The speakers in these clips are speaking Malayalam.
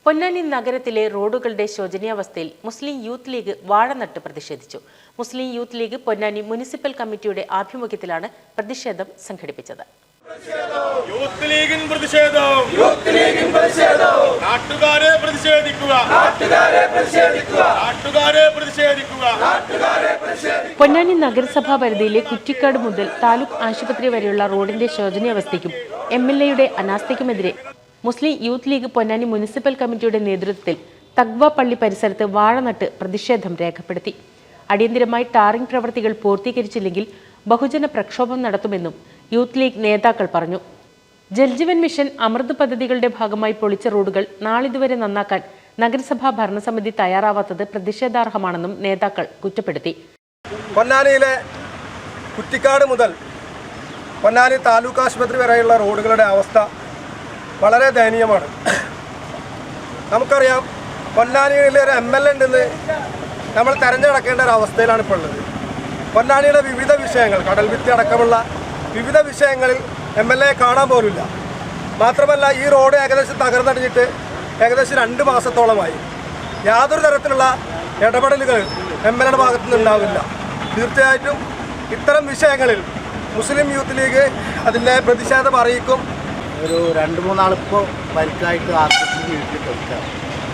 പൊന്നാനി നഗരത്തിലെ റോഡുകളുടെ ശോചനീയാവസ്ഥയിൽ മുസ്ലിം യൂത്ത് ലീഗ് വാഴനട്ട് പ്രതിഷേധിച്ചു. മുസ്ലിം യൂത്ത് ലീഗ് പൊന്നാനി മുനിസിപ്പൽ കമ്മിറ്റിയുടെ ആഭിമുഖ്യത്തിലാണ് പ്രതിഷേധം സംഘടിപ്പിച്ചത്. പൊന്നാനി നഗരസഭാ പരിധിയിലെ കുറ്റിക്കാട് മുതൽ താലൂക്ക് ആശുപത്രി വരെയുള്ള റോഡിന്റെ ശോചനീയാവസ്ഥയ്ക്കും MLAയുടെ അനാസ്ഥയ്ക്കുമെതിരെ മുസ്ലിം യൂത്ത് ലീഗ് പൊന്നാനി മുനിസിപ്പൽ കമ്മിറ്റിയുടെ നേതൃത്വത്തിൽ തഖ്വ പള്ളി പരിസരത്ത് വാഴനട്ട് പ്രതിഷേധം രേഖപ്പെടുത്തി. അടിയന്തരമായി ടാറിംഗ് പ്രവൃത്തികൾ പൂർത്തീകരിച്ചില്ലെങ്കിൽ ബഹുജന പ്രക്ഷോഭം നടത്തുമെന്നും യൂത്ത് ലീഗ് നേതാക്കൾ പറഞ്ഞു. ജൽജീവൻ മിഷൻ അമൃത് പദ്ധതികളുടെ ഭാഗമായി പൊളിച്ച റോഡുകൾ നാളിതുവരെ നന്നാക്കാൻ നഗരസഭാ ഭരണസമിതി തയ്യാറാവാത്തത് പ്രതിഷേധാർഹമാണെന്നും നേതാക്കൾ കുറ്റപ്പെടുത്തി. പൊന്നാനിയിലെ കുറ്റിക്കാട് മുതൽ പൊന്നാനി താലൂക്ക് ആശുപത്രി വരെയുള്ള റോഡുകളുടെ അവസ്ഥ വളരെ ദയനീയമാണ്. നമുക്കറിയാം, പൊന്നാനിയിലെ ഒരു MLA ഉണ്ടെന്ന് നമ്മൾ തെരഞ്ഞെടുക്കേണ്ട ഒരു അവസ്ഥയിലാണ് ഇപ്പോൾ ഉള്ളത്. പൊന്നാനിയുടെ വിവിധ വിഷയങ്ങൾ, കടൽ ഭിത്തി അടക്കമുള്ള വിവിധ വിഷയങ്ങളിൽ MLA കാണാൻ പോലുമില്ല. മാത്രമല്ല, ഈ റോഡ് ഏകദേശം തകർന്നടിഞ്ഞിട്ട് ഏകദേശം 2 മാസത്തോളമായി. യാതൊരു തരത്തിലുള്ള ഇടപെടലുകൾ MLAയുടെ ഭാഗത്തുനിന്ന് ഉണ്ടാവില്ല. തീർച്ചയായിട്ടും ഇത്തരം വിഷയങ്ങളിൽ മുസ്ലിം യൂത്ത് ലീഗ് അതിൻ്റെ പ്രതിഷേധം അറിയിക്കും. ഒരു 2-3 ആളിപ്പോൾ പരിക്കായിട്ട് ആശുപത്രിയിൽ വീട്ടിൽ കൊടുക്കുക.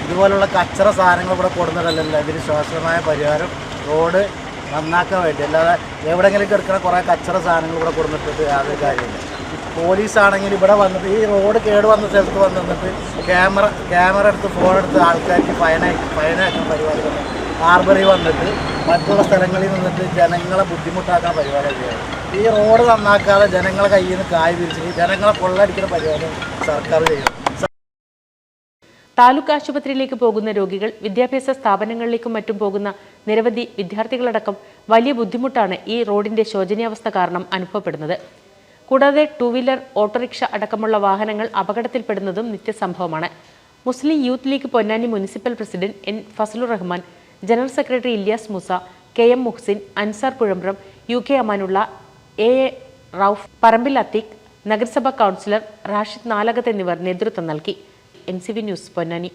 ഇതുപോലുള്ള കച്ചറ സാധനങ്ങൾ ഇവിടെ കൊടുന്നിടലല്ല. ഇതിന് ശാശ്വതമായ പരിഹാരം റോഡ് നന്നാക്കാൻ വേണ്ടി, അല്ലാതെ എവിടെയെങ്കിലും കിടക്കുന്ന കുറേ കച്ചറ സാധനങ്ങൾ ഇവിടെ കൊടുത്തിട്ട് യാതൊരു കാര്യമില്ല. പോലീസാണെങ്കിൽ ഇവിടെ വന്നിട്ട് ഈ റോഡ് കേട് വന്ന സ്ഥലത്ത് വന്നിട്ട് ക്യാമറ എടുത്ത് ഫോൺ എടുത്ത് ആൾക്കാർക്ക് ഫൈനാക്കുന്ന പരിപാടികൾ, ഹാർബറിൽ വന്നിട്ട് മറ്റുള്ള സ്ഥലങ്ങളിൽ നിന്നിട്ട് ജനങ്ങളെ ബുദ്ധിമുട്ടാക്കുന്ന പരിപാടി ചെയ്യുന്നത്. ഈ റോഡ് നന്നാക്കാതെ ജനങ്ങളെ കയ്യിൽ നിന്ന് കായ് പിരിച്ച് ജനങ്ങളെ കൊള്ളടിക്കുന്ന പരിപാടി സർക്കാർ ചെയ്യും. താലൂക്ക് ആശുപത്രിയിലേക്ക് പോകുന്ന രോഗികൾ, വിദ്യാഭ്യാസ സ്ഥാപനങ്ങളിലേക്കും മറ്റും പോകുന്ന നിരവധി വിദ്യാർത്ഥികളടക്കം വലിയ ബുദ്ധിമുട്ടാണ് ഈ റോഡിന്റെ ശോചനീയാവസ്ഥ കാരണം അനുഭവപ്പെടുന്നത്. കൂടാതെ 2 വീലർ, ഓട്ടോറിക്ഷ അടക്കമുള്ള വാഹനങ്ങൾ അപകടത്തിൽപ്പെടുന്നതും നിത്യസംഭവമാണ്. Muslim Youth League Ponnani municipal president N. Fazlur Rahman, general secretary Ilyas Moosa, KM Muhsin, Ansar Puzhambram, UK Amanulla, AA Rauf, Parambil Atheeq, നഗരസഭാ കൗൺസിലർ റാഷിദ് നാലകത്ത് എന്നിവർ നേതൃത്വം നൽകി. NCV news Ponnani.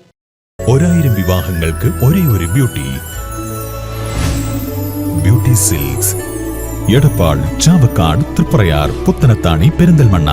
1000 വിവാഹങ്ങൾക്ക് ഒരേ ഒരു ബ്യൂട്ടി സിൽക്സ്, എടപ്പാൾ, ചാവക്കാട്, തൃപ്രയാർ, പുത്തനത്താണി, പെരിന്തൽമണ്ണ.